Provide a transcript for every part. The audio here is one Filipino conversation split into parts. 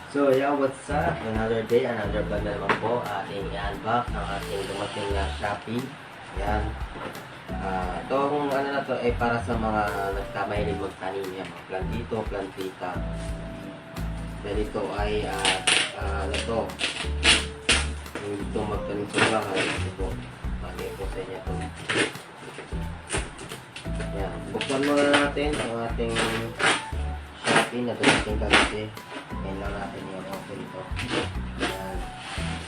So, yeah, what's up? Another day, another vlog na naman po. Ating i-unbox ang ating dumating na Shopee. Yan. Itong ano na to ay para sa mga nagkamahilig magtanim. Yan, mga plantito, plantita. Then ito ay, ano to? Yung gusto magtanim sa bahay. Ito po. Bagay po sa inyo to. Yan. Buksan muna natin ang ating Shopee na dumating kagabi. Kailangan natin yung open ito. Ayan.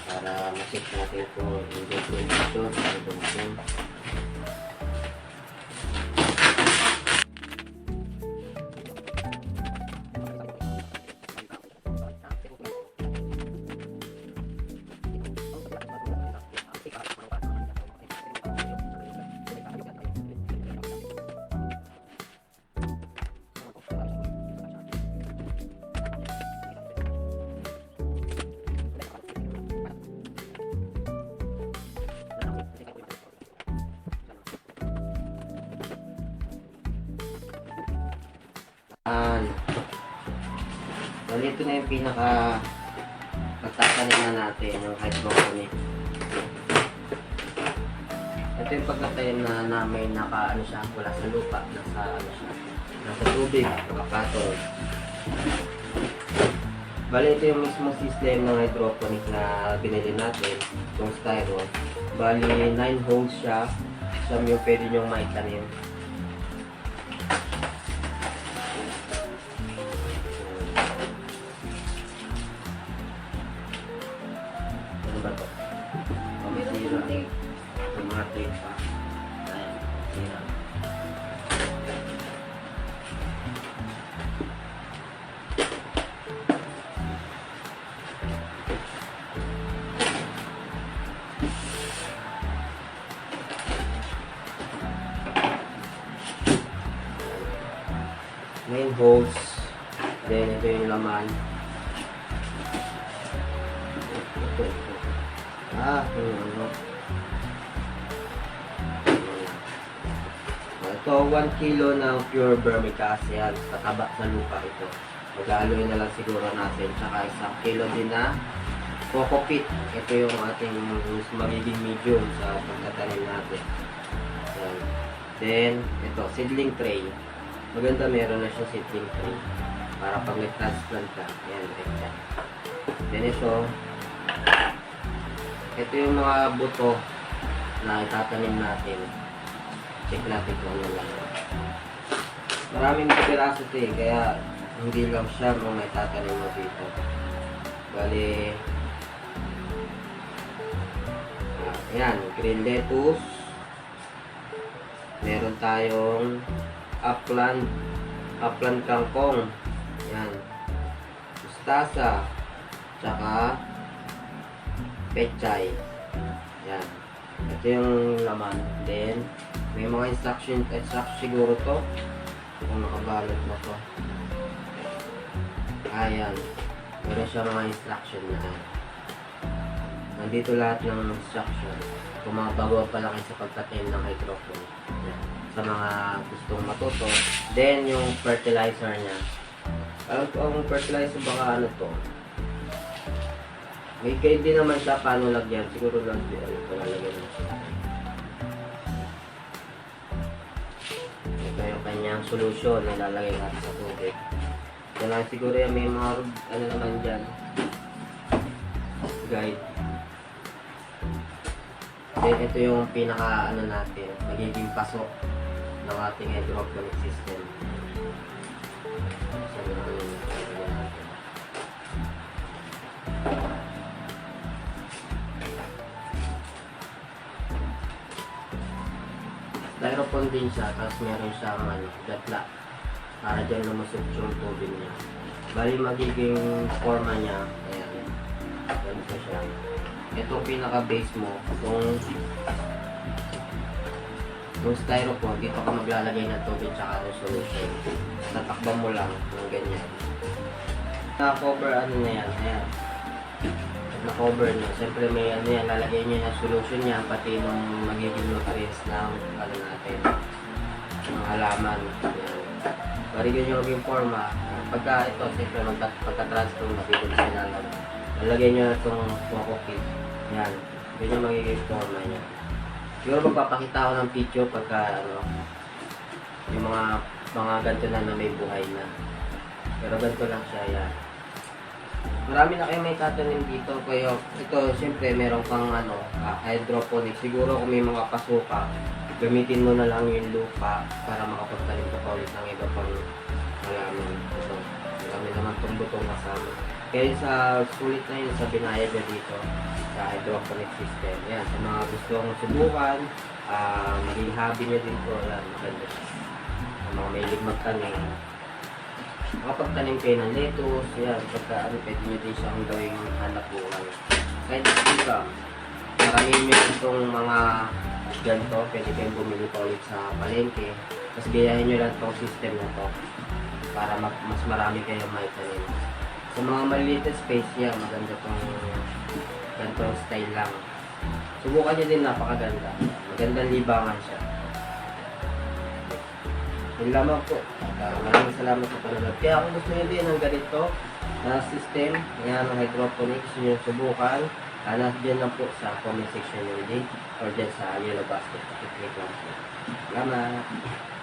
Para ma-check natin kung yung information sa dumating. Well, ito na yung pinaka pagtatanim na natin, yung hydroponic. Ito yung pagtatanim na may naka ano siya, wala sa lupa, nasa ano siya, nasa tubig, nakapatol. Bali, ito yung mismo system ng hydroponic na binili natin, itong styro. Bali, 9 holes siya, siyam yung pwede nyong maitanim. Ba to? Automatic pa. Ayan. Ayan. Main holes. Then ito yung laman. Ito. Ano. Ito, 1 kilo ng pure vermicast. Yan, pataba sa lupa ito. Mag-aloy na lang siguro natin. Tsaka 1 kilo din na coco peat. Ito yung ating magiging medium sa pagtatanim natin. Yan. Then, ito, seedling tray. Maganda, meron na siya seedling tray. Para pag nag-transplant ka. Yan, direkta. Then ito yung mga buto na itatanim natin. Check natin kung ano lang. Maraming piraso ito eh, kaya hindi lang siya kung itatanim mo dito. Bali, ayan, green lettuce. Meron tayong upland kangkong. Ayan, mustasa. Tsaka pechay. Yan. Ito yung laman. Then, may mga instruction siguro to. Kung nakabalot na to. Ayan. Meron siya mga instruction na. Nandito lahat ng instruction. Kung mga bago pa lang sa pagtatim ng hydroponic. Yan. Sa mga gustong matuto. Then, yung fertilizer niya. Alam ko ang fertilizer baka ano to. May guide din naman siya paano lagyan. Siguro lang din ano lalagyan mo siya. Ito yung kanyang solution na lalagay natin sa tubig. Ito lang siguro yung may mga ano naman dyan. Guide. Then ito yung pinaka ano natin. Magiging pasok ng ating hydroponic system. So, styrofoam din siya, tapos meron siyang gatla para dyan lumusot yung tubig niya. Bali magiging forma niya, ayan, ganito siya. Ito pinaka base mo, yung styrofoam, dito ka maglalagay ng tubig tsaka ng solution. Tatakban mo lang ng ganyan. Na-cover ano na yan, ayan. Na-cover nyo. Siyempre may ano yan, lalagay nyo yung solution niya, pati nung magiging nutrients ng ano natin, ng halaman. Yan. Bari yun yung maging forma. Pagka ito, siyempre pagka-transfer mo dito sa ilalim, lalagyan nyo na itong Coco Pit. Yan. Yun yung magiging forma niya. Siguro magpapakita ako ng picture pagka ano, yung mga ganito na may buhay na. Pero ganito lang siya, yan. Marami na kayo may tatanim dito. Kaya ito, siyempre, meron kang ano, hydroponic. Siguro kung may mga pasuka, gamitin mo na lang yung lupa para makapagtanim ka pa ulit ng iba pang halaman. Ito, marami naman itong butong kasama. Kaya sa sulit na yun sa binayad na dito sa hydroponic system. Yan, sa mga gusto kong subukan, maging hobby nyo din po. Yan, maganda siya. Sa mga mahilig magtanim. Makapagtanim kayo ng lettuce, yan, pagka ano, pwede nyo din siyang gawing hanap buhay. Kahit ito, maraming meron itong mga ganito, pwede kayong bumili pa ulit sa palengke. Tapos gayahin nyo lang itong system na to para mas marami kayong maitanim. Sa mga maliliit na space, yan, maganda itong ganitong style lang. Subukan nyo din, napakaganda. Magandang libangan siya. Yun lamang po. Maraming salamat sa panonood. Kaya kung gusto nyo din ng ganito na system, yan ng hydroponics, gusto nyo subukan, dyan lang po sa comment section yung link or dyan sa yellow basket. Click lang po. Salamat!